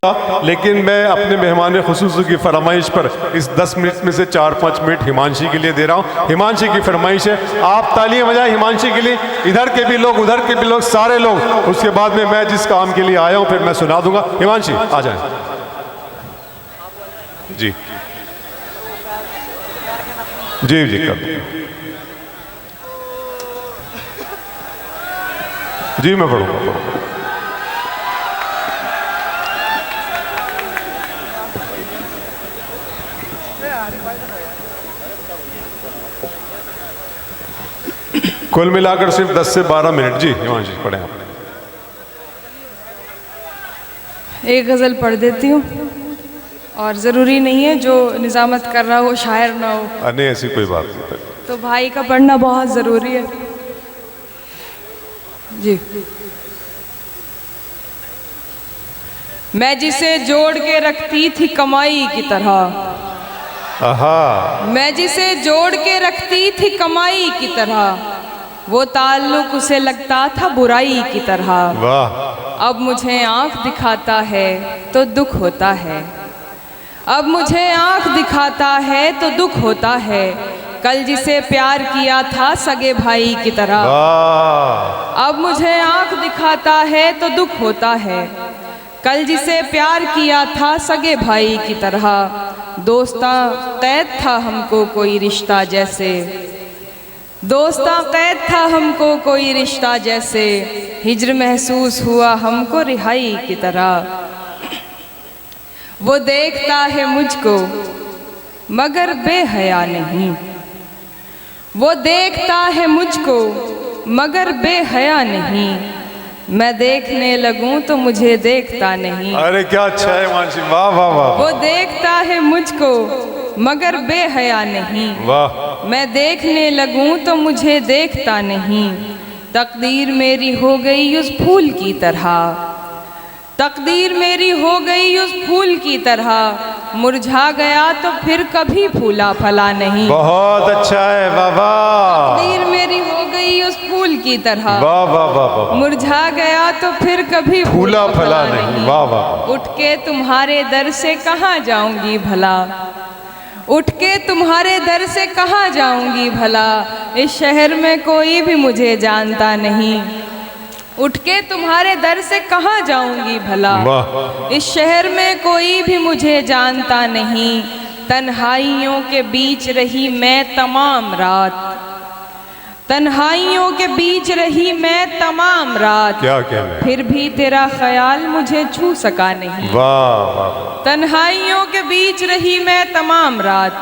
लेकिन मैं अपने मेहमान खुसूसी की फरमाइश पर इस 10 मिनट में से 4-5 मिनट हिमांशी के लिए दे रहा हूँ। हिमांशी की फरमाइश है, आप तालियां बजाएं हिमांशी के लिए, इधर के भी लोग उधर के भी लोग सारे लोग। उसके बाद में मैं जिस काम के लिए आया हूँ फिर मैं सुना दूंगा। हिमांशी आ जाए जी जी जी कर जी मैं पढ़ूंगा। कुल मिलाकर सिर्फ 10 से 12 मिनट। जी हिमांशी पढ़ें आप। एक गज़ल पढ़ देती हूँ, और ज़रूरी नहीं है जो निज़ामत कर रहा हो शायर ना हो। नहीं ऐसी कोई बात नहीं, तो भाई का पढ़ना बहुत ज़रूरी है जी। मैं जिसे जोड़ के रखती थी कमाई की तरह, मैं जिसे जोड़ के रखती थी कमाई की तरह, वो ताल्लुक उसे लगता था बुराई की तरह। वाह। अब मुझे आंख दिखाता है तो दुख होता है, अब मुझे आंख दिखाता है तो दुख होता है। कल जिसे प्यार किया था सगे भाई की तरह, अब मुझे आंख दिखाता है तो दुख होता है। कल जिसे प्यार किया था सगे भाई की तरह, दोस्ता कैद था हमको कोई रिश्ता जैसे, दोस्ता कैद था हमको कोई रिश्ता जैसे। हिज्र महसूस हुआ हमको रिहाई की तरह। वो देखता है मुझको मगर बेहया नहीं, वो देखता है मुझको मगर बेहया नहीं। मैं देखने लगूं तो मुझे देखता नहीं। अरे क्या अच्छा है मानसी, वाह वाह वाह। वो देखता है मुझको मगर बेहया नहीं, वाह। मैं देखने लगूं तो मुझे देखता नहीं। तकदीर मेरी हो गई उस फूल की तरह, तकदीर मेरी हो गई उस फूल की तरह। मुरझा गया तो फिर कभी फूला फला नहीं। बहुत अच्छा है, वाह वाह। तकदीर मेरी हो गई उस फूल की तरह, वाह वाह वाह। मुरझा गया तो फिर कभी फूला फला नहीं। वाह वाह। उठ के तुम्हारे दर से कहाँ जाऊंगी भला, उठ के तुम्हारे दर से कहाँ जाऊंगी भला। इस शहर में कोई भी मुझे जानता नहीं, उठ के तुम्हारे दर से कहाँ जाऊंगी भला। इस शहर में कोई भी मुझे जानता नहीं। तन्हाइयों के बीच रही मैं तमाम रात, तन्हाइयों के बीच रही मैं तमाम रात। क्या क्या है? फिर भी तेरा ख्याल मुझे छू सका नहीं। वाह वाह। तन्हाइयों के बीच रही मैं तमाम रात,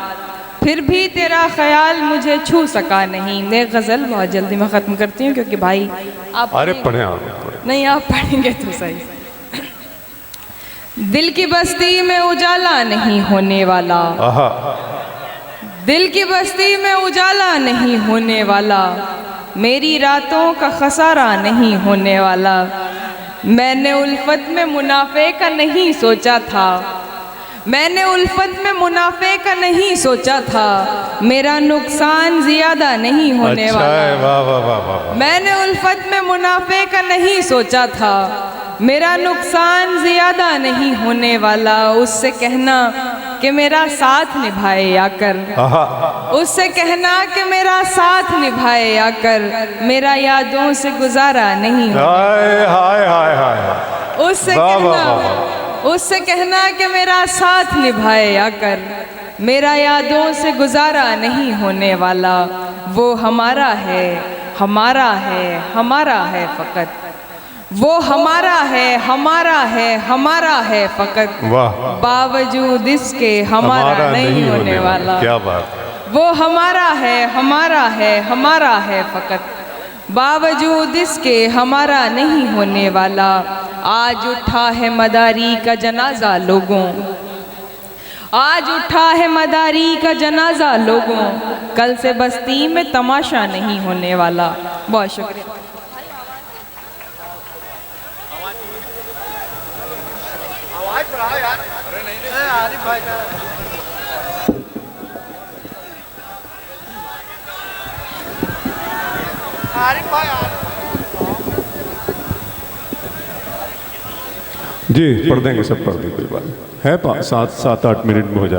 फिर भी तेरा ख्याल मुझे छू सका नहीं। मैं गज़ल बहुत जल्दी में ख़त्म करती हूँ क्योंकि भाई आप अरे पढ़े आप। नहीं आप पढ़ेंगे तो सही। दिल की बस्ती में उजाला नहीं होने वाला, दिल की बस्ती में उजाला नहीं होने वाला। मेरी रातों का खसारा नहीं होने वाला। मैंने उल्फत में मुनाफे का नहीं सोचा था, मैंने उल्फत में मुनाफे का नहीं सोचा था। मेरा नुकसान ज्यादा नहीं होने अच्छा वाला। वाह वाह वाह वाह। मैंने उल्फत में मुनाफे का नहीं सोचा था। मेरा नुकसान ज्यादा नहीं होने वाला। उससे कहना कि मेरा साथ निभाए आकर, उससे कहना कि मेरा साथ निभाए आकर। मेरा यादों से गुजारा नहीं हो। हाय हाय हाय हाय। उससे कहना, उससे कहना कि मेरा साथ निभाए आकर। मेरा यादों से गुजारा नहीं होने वाला। वो हमारा है, हमारा है, हमारा है फ़कत। वो हमारा है, हमारा है, हमारा है फ़कत। वाह। बावजूद इसके हमारा नहीं होने वाला। क्या बात। वो हमारा है, हमारा है, हमारा है फ़कत। बावजूद इसके हमारा नहीं होने वाला। आज उठा है मदारी का जनाजा लोगों, आज उठा है मदारी का जनाजा लोगों। कल से बस्ती में तमाशा नहीं होने वाला। बहुत शुक्रिया। आरिफ भाई का आरिफ भाई जी पढ़ देंगे, सब पढ़ देंगे, कोई बात नहीं है, 7-8 मिनट में हो जाए।